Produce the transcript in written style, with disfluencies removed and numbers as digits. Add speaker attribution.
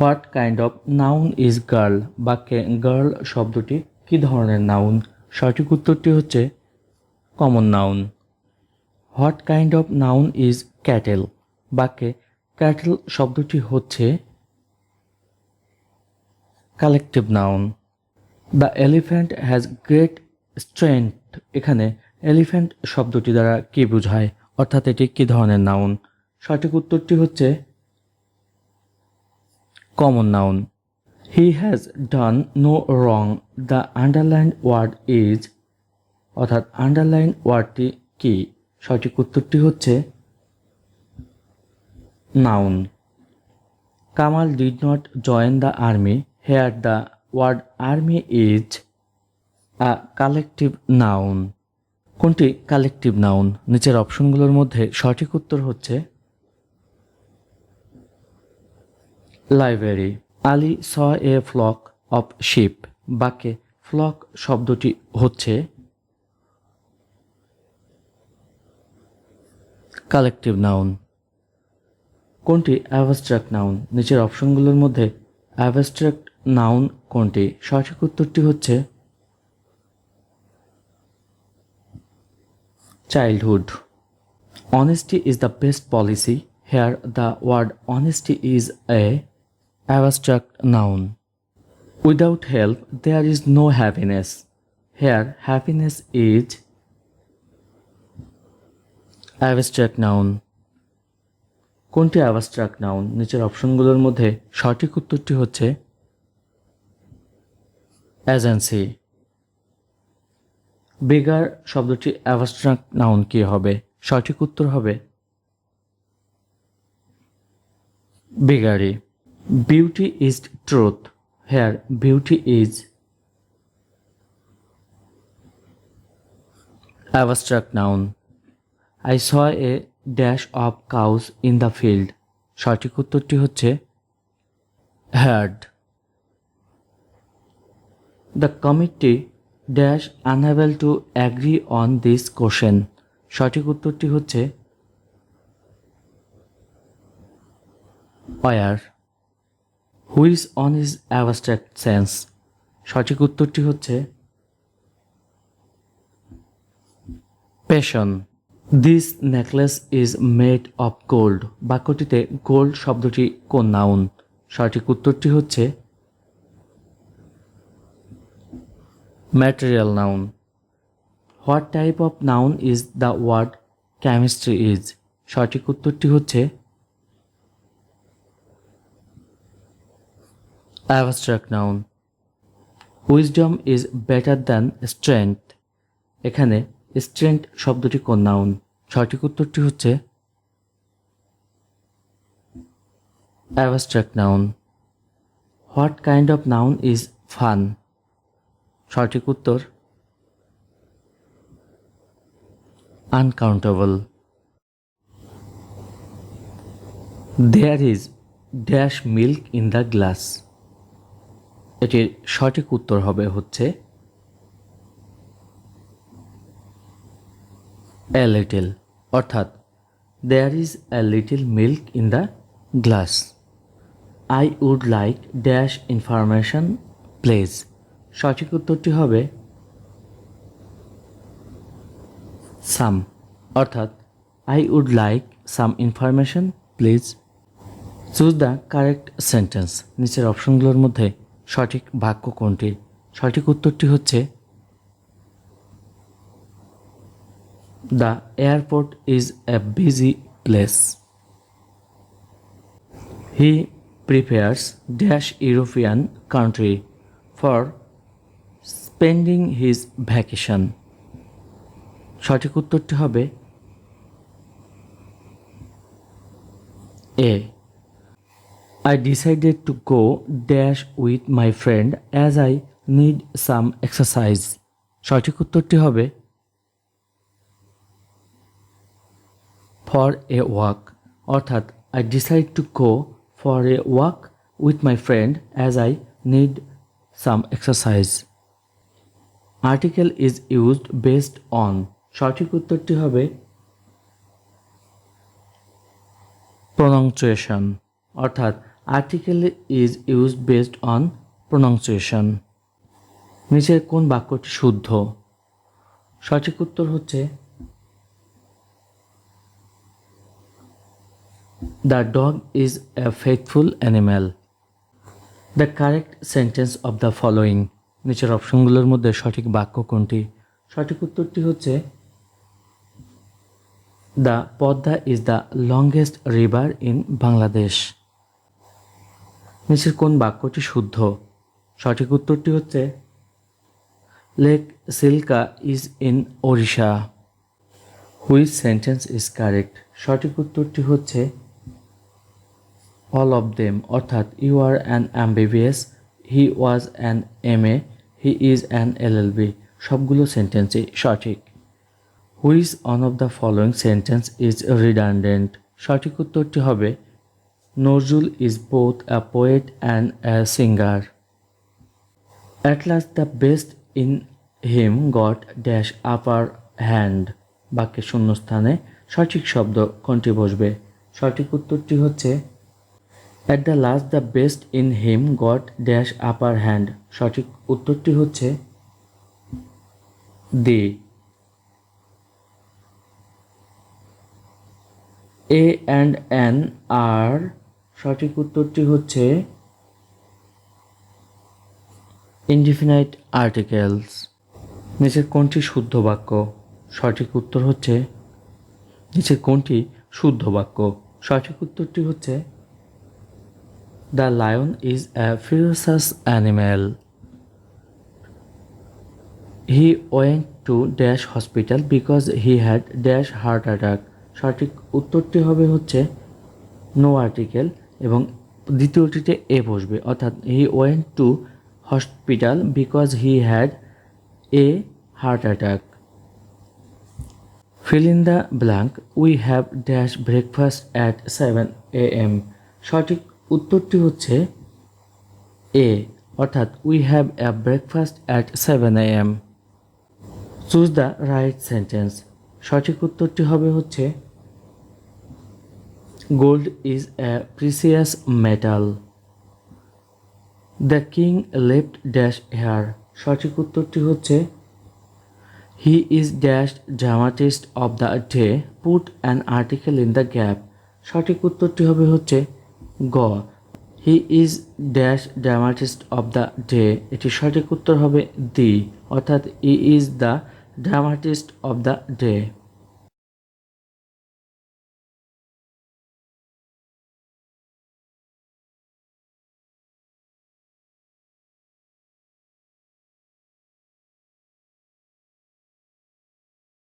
Speaker 1: What kind of noun is girl? বাক্যে girl শব্দটি কী ধরনের নাউন? সঠিক উত্তরটি হচ্ছে common noun. What kind of noun is cattle? বাক্যে ক্যাটেল শব্দটি হচ্ছে collective noun. The elephant has great strength, এখানে এলিফ্যান্ট শব্দটি দ্বারা কী বোঝায়, অর্থাৎ এটি কী ধরনের নাউন? সঠিক উত্তরটি হচ্ছে common noun. He has done no wrong, the underlined word is, অর্থাৎ আন্ডারলাইন ওয়ার্ডটি কি? সঠিক উত্তরটি হচ্ছে noun. Kamal did not join the army, here the word army is a collective noun. কোনটি কালেকটিভ নাউন? নিচের অপশনগুলোর মধ্যে সঠিক উত্তর হচ্ছে library. Ali saw a flock of sheep, বাক্যে ফ্লক শব্দটি হচ্ছে কালেকটিভ নাউন। কোনটি অ্যাবস্ট্রাক্ট নাউন? নিচের অপশনগুলোর মধ্যে অ্যাবস্ট্রাক্ট নাউন কোনটি? সঠিক উত্তরটি হচ্ছে childhood. Honesty is the best policy, here the word honesty is a abstract noun. Without help there is no happiness, here happiness is abstract noun. কোনটি abstract noun? নিচের অপশনগুলোর মধ্যে সঠিক উত্তরটি হচ্ছে এজেন্সি। বেগার শব্দটি অ্যাবস্ট্রাক্ট নাউন কি হবে? সঠিক উত্তর হবে beggary. Beauty is truth, here beauty is abstract noun. I saw a dash of cows in the field, সঠিক উত্তরটি হচ্ছে herd. The committee dash unable to agree on this question, সঠিক উত্তরটি হচ্ছে war. Which one is abstract sense, সঠিক উত্তরটি হচ্ছে passion. This necklace is made of gold, বাক্যটিতে গোল্ড শব্দটি কোন নাউন? সঠিক উত্তরটি হচ্ছে material noun. What type of noun is the word chemistry is, সঠিক উত্তরটি হচ্ছে abstract noun. Wisdom is better than strength, এখানে স্ট্রেংথ শব্দটি কোন নাউন? সঠিক উত্তরটি হচ্ছে abstract noun. What kind of noun is fun, সঠিক উত্তর uncountable. There is dash milk in the glass, এটির সঠিক উত্তর হবে হচ্ছে এ লিটল, অর্থাৎ there is a little milk in the glass. I would like dash information please, সঠিক উত্তরটি হবে সাম, অর্থাৎ I would like some information please. Choose the correct sentence, নিচের অপশনগুলোর মধ্যে সঠিক বাক্য কোনটি? সঠিক উত্তরটি হচ্ছে the airport is a busy place. He prepares dash European country for spending his vacation, সঠিক উত্তরটি হবে এ। I decided to go dash with my friend as I need some exercise, সঠিক উত্তরটি হবে for a walk, অর্থাৎ I decide to go for a walk with my friend as I need some exercise. Article is used based on, সঠিক উত্তরটি হবে pronunciation, অর্থাৎ article is used based on pronunciation. নিচের কোন বাক্যটি শুদ্ধ? সঠিক উত্তর হচ্ছে the dog is a faithful animal. The correct sentence of the following. নিচের অপশনগুলোর মধ্যে সঠিক বাক্য কোনটি? সঠিক উত্তরটি হচ্ছে the Padma is the longest river in Bangladesh. নিচের কোন বাক্যটি শুদ্ধ? সঠিক উত্তরটি হচ্ছে lake Chilka is in Odisha. Which sentence is correct? সঠিক উত্তরটি হচ্ছে অল অফ দেম, অর্থাৎ you R an MBBS, he was an MA, he is an LLB. সবগুলো সেন্টেন্সই সঠিক। Which one of the following sentence is redundant? সঠিক উত্তরটি হবে Nazrul is both a poet and a singer. At last the best in him got dash upper hand. বাক্যের শূন্যস্থানে সঠিক শব্দ কোনটি বসবে? সঠিক উত্তরটি হচ্ছে at the last the best in him got dash upper hand. সঠিক উত্তরটি হচ্ছে দি। এ অ্যান্ড অ্যান আর। সঠিক উত্তরটি হচ্ছে ইনডিফিনাইট আর্টিকেলস। নিচের কোনটি শুদ্ধ বাক্য? সঠিক উত্তর হচ্ছে নিচের কোনটি শুদ্ধ বাক্য? সঠিক উত্তরটি হচ্ছে the lion is a furious animal. He went to dash hospital because he had dash heart attack. সঠিক উত্তরটি হবে হচ্ছে নো আর্টিকেল এবং দ্বিতীয়টিতে এ বসবে, অর্থাৎ he went to hospital because he had a heart attack. Fill in the blank we have dash breakfast at 7 AM। সঠিক উত্তরটি হচ্ছে এ, অর্থাৎ we have a breakfast at 7 AM। Choose the right sentence. সঠিক উত্তরটি হবে হচ্ছে gold is a precious metal. The king left dash here. সঠিক উত্তরটি হচ্ছে he is dash dramatist of the day, put an article in the gap. সঠিক উত্তরটি হবে হচ্ছে গ, হি is dash dramatist of the day. এটি সঠিক উত্তর হবে দি, অর্থাৎ he is the dramatist of the day.